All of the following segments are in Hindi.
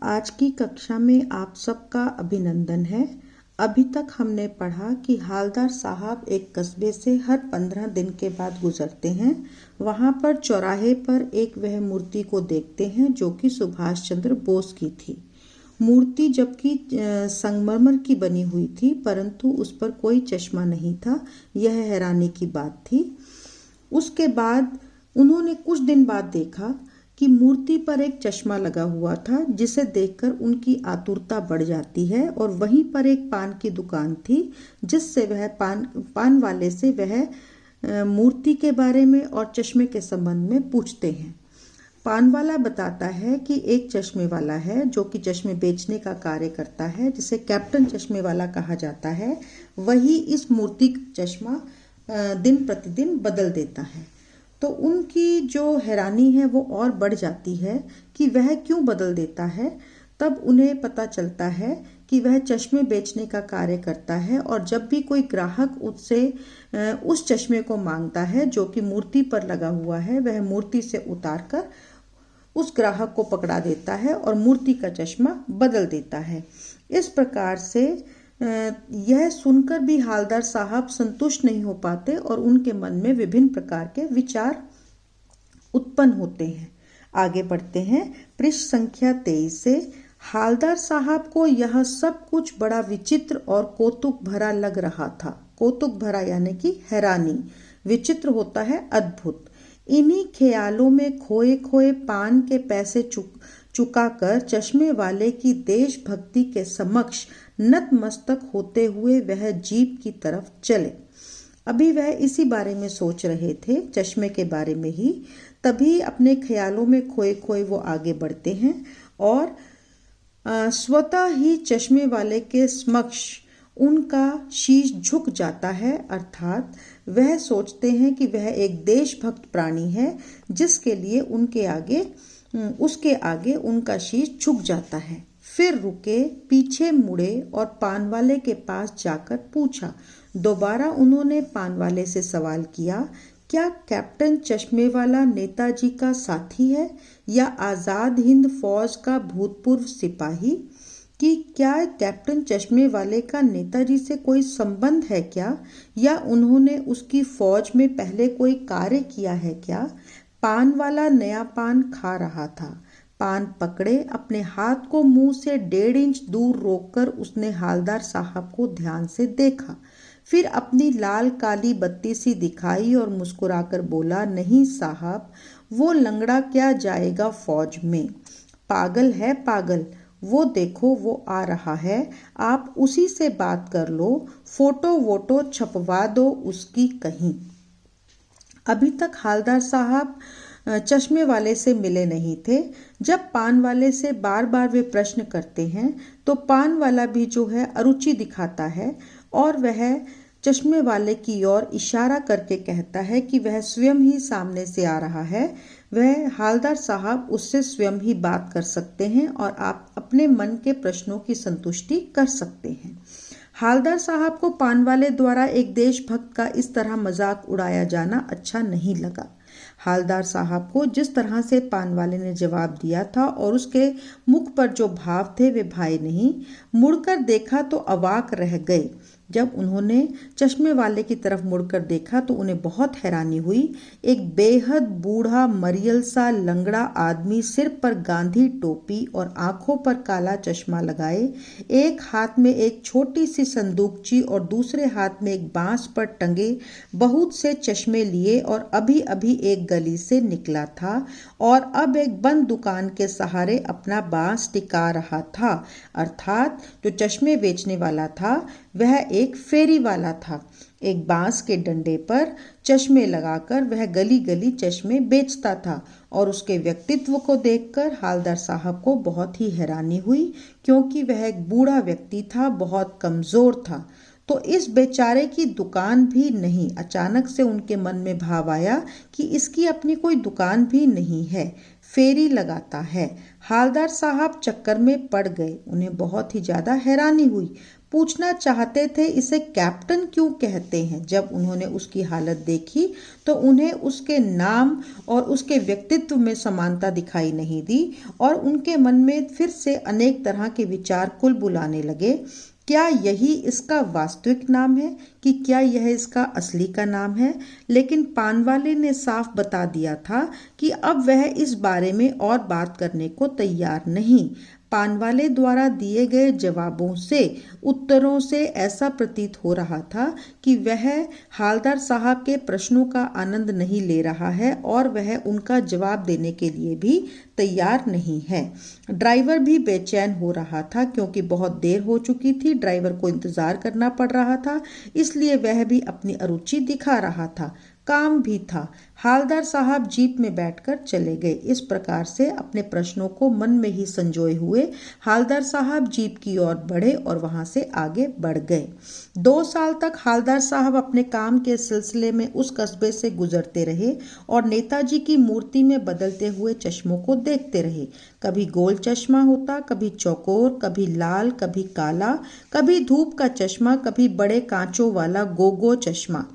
आज की कक्षा में आप सबका अभिनंदन है। अभी तक हमने पढ़ा कि हालदार साहब एक कस्बे से हर 15 दिन के बाद गुजरते हैं। वहाँ पर चौराहे पर एक वह मूर्ति को देखते हैं जो कि सुभाष चंद्र बोस की थी। मूर्ति जबकि संगमरमर की बनी हुई थी, परंतु उस पर कोई चश्मा नहीं था। यह हैरानी की बात थी। उसके बाद उन्होंने कुछ दिन बाद देखा कि मूर्ति पर एक चश्मा लगा हुआ था, जिसे देखकर उनकी आतुरता बढ़ जाती है। और वहीं पर एक पान की दुकान थी, जिससे वह पान वाले से वह मूर्ति के बारे में और चश्मे के संबंध में पूछते हैं। पान वाला बताता है कि एक चश्मे वाला है जो कि चश्मे बेचने का कार्य करता है, जिसे कैप्टन चश्मे वाला कहा जाता है। वही इस मूर्ति का चश्मा दिन प्रतिदिन बदल देता है। तो उनकी जो हैरानी है वो और बढ़ जाती है कि वह क्यों बदल देता है। तब उन्हें पता चलता है कि वह चश्मे बेचने का कार्य करता है, और जब भी कोई ग्राहक उससे उस चश्मे को मांगता है जो कि मूर्ति पर लगा हुआ है, वह मूर्ति से उतार कर उस ग्राहक को पकड़ा देता है और मूर्ति का चश्मा बदल देता है। इस प्रकार से यह सुनकर भी हालदार साहब संतुष्ट नहीं हो पाते और उनके मन में विभिन्न प्रकार के विचार उत्पन्न होते हैं। आगे बढ़ते हैं। पृष्ठ संख्या 23 से। हालदार साहब को यह सब कुछ बड़ा विचित्र और कौतुक भरा लग रहा था। कौतुक भरा यानी कि हैरानी, विचित्र होता है अद्भुत। इन्हीं ख्यालों में खोए खोए पान के पैसे चुकाकर चश्मे वाले की देशभक्ति के समक्ष नतमस्तक होते हुए वह जीप की तरफ चले। अभी वह इसी बारे में सोच रहे थे, चश्मे के बारे में ही। तभी अपने ख्यालों में खोए खोए वो आगे बढ़ते हैं और स्वतः ही चश्मे वाले के समक्ष उनका शीश झुक जाता है। अर्थात वह सोचते हैं कि वह एक देशभक्त प्राणी है, जिसके लिए उसके आगे उनका शीश झुक जाता है। फिर रुके, पीछे मुड़े और पान वाले के पास जाकर पूछा। दोबारा उन्होंने पान वाले से सवाल किया, क्या कैप्टन चश्मे वाला नेताजी का साथी है या आज़ाद हिंद फौज का भूतपूर्व सिपाही? कि क्या कैप्टन चश्मे वाले का नेताजी से कोई संबंध है क्या, या उन्होंने उसकी फौज में पहले कोई कार्य किया है क्या? पान वाला नया पान खा रहा था। पान पकड़े अपने हाथ को मुंह से 1.5 इंच दूर रोककर उसने हालदार साहब को ध्यान से देखा। फिर अपनी लाल काली बत्ती सी दिखाई और मुस्कुराकर बोला, नहीं साहब, वो लंगड़ा क्या जाएगा फौज में? पागल है पागल। वो देखो वो आ रहा है, आप उसी से बात कर लो, फोटो वोटो छपवा दो उसकी कहीं। अभी तक हालदार साहब चश्मे वाले से मिले नहीं थे। जब पान वाले से बार बार वे प्रश्न करते हैं तो पान वाला भी जो है अरुचि दिखाता है और वह चश्मे वाले की ओर इशारा करके कहता है कि वह स्वयं ही सामने से आ रहा है। वह हालदार साहब उससे स्वयं ही बात कर सकते हैं और आप अपने मन के प्रश्नों की संतुष्टि कर सकते हैं। हालदार साहब को पान वाले द्वारा एक देशभक्त का इस तरह मजाक उड़ाया जाना अच्छा नहीं लगा। हालदार साहब को जिस तरह से पान वाले ने जवाब दिया था और उसके मुख पर जो भाव थे वे भाए नहीं। मुड़कर देखा तो अवाक रह गए। जब उन्होंने चश्मे वाले की तरफ मुड़कर देखा तो उन्हें बहुत हैरानी हुई। एक बेहद बूढ़ा मरियल सा लंगड़ा आदमी, सिर पर गांधी टोपी और आंखों पर काला चश्मा लगाए, एक हाथ में एक छोटी सी संदूकची और दूसरे हाथ में एक बांस पर टंगे बहुत से चश्मे लिए और अभी अभी एक गली से निकला था और अब एक बंद दुकान के सहारे अपना बांस टिका रहा था। अर्थात जो चश्मे बेचने वाला था वह एक फेरी वाला था। एक बांस के डंडे पर चश्मे लगाकर वह गली गली चश्मे बेचता था और उसके व्यक्तित्व को देखकर हालदार साहब को बहुत ही हैरानी हुई, क्योंकि वह एक बूढ़ा व्यक्ति था, बहुत कमजोर था। तो इस बेचारे की दुकान भी नहीं। अचानक से उनके मन में भाव आया कि इसकी अपनी कोई दुकान भी नहीं है, फेरी लगाता है। हालदार साहब चक्कर में पड़ गए। उन्हें बहुत ही ज्यादा हैरानी हुई। पूछना चाहते थे इसे कैप्टन क्यों कहते हैं। जब उन्होंने उसकी हालत देखी तो उन्हें उसके नाम और उसके व्यक्तित्व में समानता दिखाई नहीं दी और उनके मन में फिर से अनेक तरह के विचार कुलबुलाने लगे। क्या यही इसका वास्तविक नाम है कि क्या यह इसका असली का नाम है। लेकिन पानवाले ने साफ बता दिया था कि अब वह इस बारे में और बात करने को तैयार नहीं। पानवाले द्वारा दिए गए जवाबों से, उत्तरों से ऐसा प्रतीत हो रहा था कि वह हालदार साहब के प्रश्नों का आनंद नहीं ले रहा है और वह उनका जवाब देने के लिए भी तैयार नहीं है। ड्राइवर भी बेचैन हो रहा था क्योंकि बहुत देर हो चुकी थी। ड्राइवर को इंतजार करना पड़ रहा था, इसलिए वह भी अपनी अरुचि दिखा रहा था। काम भी था। हालदार साहब जीप में बैठकर चले गए। इस प्रकार से अपने प्रश्नों को मन में ही संजोए हुए हालदार साहब जीप की ओर बढ़े और वहां से आगे बढ़ गए। 2 साल तक हालदार साहब अपने काम के सिलसिले में उस कस्बे से गुजरते रहे और नेताजी की मूर्ति में बदलते हुए चश्मों को देखते रहे। कभी गोल चश्मा होता, कभी चौकोर, कभी लाल, कभी काला, कभी धूप का चश्मा, कभी बड़े कांचों वाला गोगो चश्मा,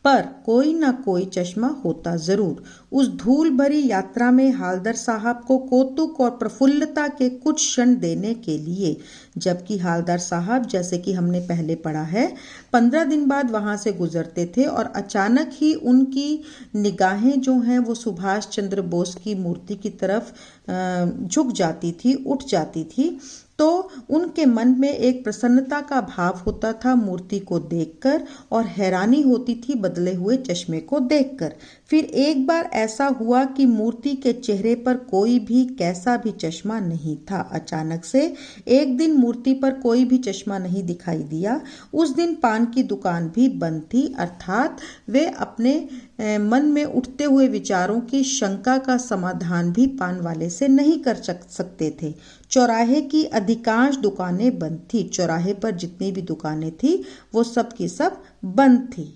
पर कोई ना कोई चश्मा होता जरूर। उस धूल भरी यात्रा में हालदार साहब को कौतुक और प्रफुल्लता के कुछ क्षण देने के लिए, जबकि हालदार साहब, जैसे कि हमने पहले पढ़ा है, 15 दिन बाद वहां से गुजरते थे और अचानक ही उनकी निगाहें जो हैं वो सुभाष चंद्र बोस की मूर्ति की तरफ झुक जाती थी, उठ जाती थी, तो उनके मन में एक प्रसन्नता का भाव होता था मूर्ति को देखकर और हैरानी होती थी बदले हुए चश्मे को देखकर। फिर एक बार ऐसा हुआ कि मूर्ति के चेहरे पर कोई भी कैसा भी चश्मा नहीं था। अचानक से एक दिन मूर्ति पर कोई भी चश्मा नहीं दिखाई दिया। उस दिन पान की दुकान भी बंद थी, अर्थात वे अपने मन में उठते हुए विचारों की शंका का समाधान भी पान वाले से नहीं कर सकते थे। चौराहे की अधिकांश दुकानें बंद थी। चौराहे पर जितनी भी दुकानें थी वो सब की सब बंद थी।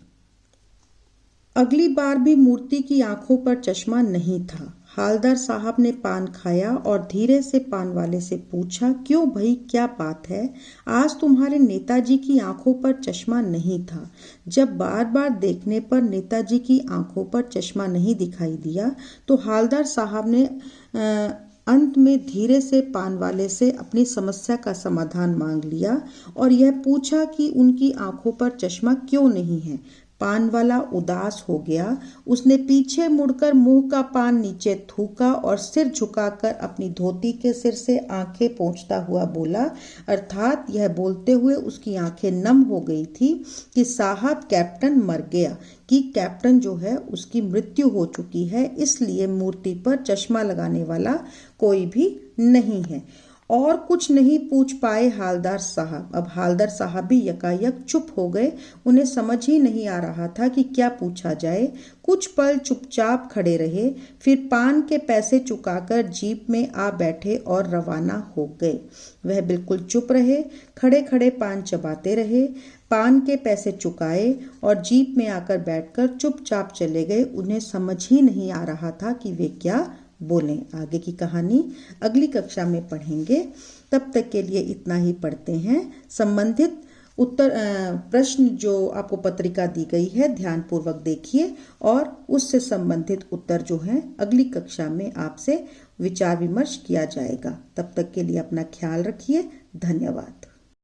अगली बार भी मूर्ति की आंखों पर चश्मा नहीं था। हालदार साहब ने पान खाया और धीरे से पान वाले से पूछा, क्यों भाई, क्या बात है? आज तुम्हारे नेताजी की आंखों पर चश्मा नहीं था। जब बार बार देखने पर नेताजी की आंखों पर चश्मा नहीं दिखाई दिया तो हालदार साहब ने अंत में धीरे से पान वाले से अपनी समस्या का समाधान मांग लिया और यह पूछा कि उनकी आंखों पर चश्मा क्यों नहीं है। पान वाला उदास हो गया। उसने पीछे मुड़कर मुंह का पान नीचे थूका और सिर झुकाकर अपनी धोती के सिर से आंखें पोंछता हुआ बोला, अर्थात यह बोलते हुए उसकी आंखें नम हो गई थी कि साहब, कैप्टन मर गया, कि कैप्टन जो है उसकी मृत्यु हो चुकी है, इसलिए मूर्ति पर चश्मा लगाने वाला कोई भी नहीं है। और कुछ नहीं पूछ पाए हालदार साहब। अब हालदार साहब भी यकायक चुप हो गए। उन्हें समझ ही नहीं आ रहा था कि क्या पूछा जाए। कुछ पल चुपचाप खड़े रहे, फिर पान के पैसे चुकाकर जीप में आ बैठे और रवाना हो गए। वह बिल्कुल चुप रहे, खड़े खड़े पान चबाते रहे, पान के पैसे चुकाए और जीप में आकर बैठकर चुपचाप चले गए। उन्हें समझ ही नहीं आ रहा था कि वे क्या बोलें। आगे की कहानी अगली कक्षा में पढ़ेंगे। तब तक के लिए इतना ही पढ़ते हैं। संबंधित उत्तर प्रश्न जो आपको पत्रिका दी गई है ध्यानपूर्वक देखिए और उससे संबंधित उत्तर जो हैं अगली कक्षा में आपसे विचार विमर्श किया जाएगा। तब तक के लिए अपना ख्याल रखिए। धन्यवाद।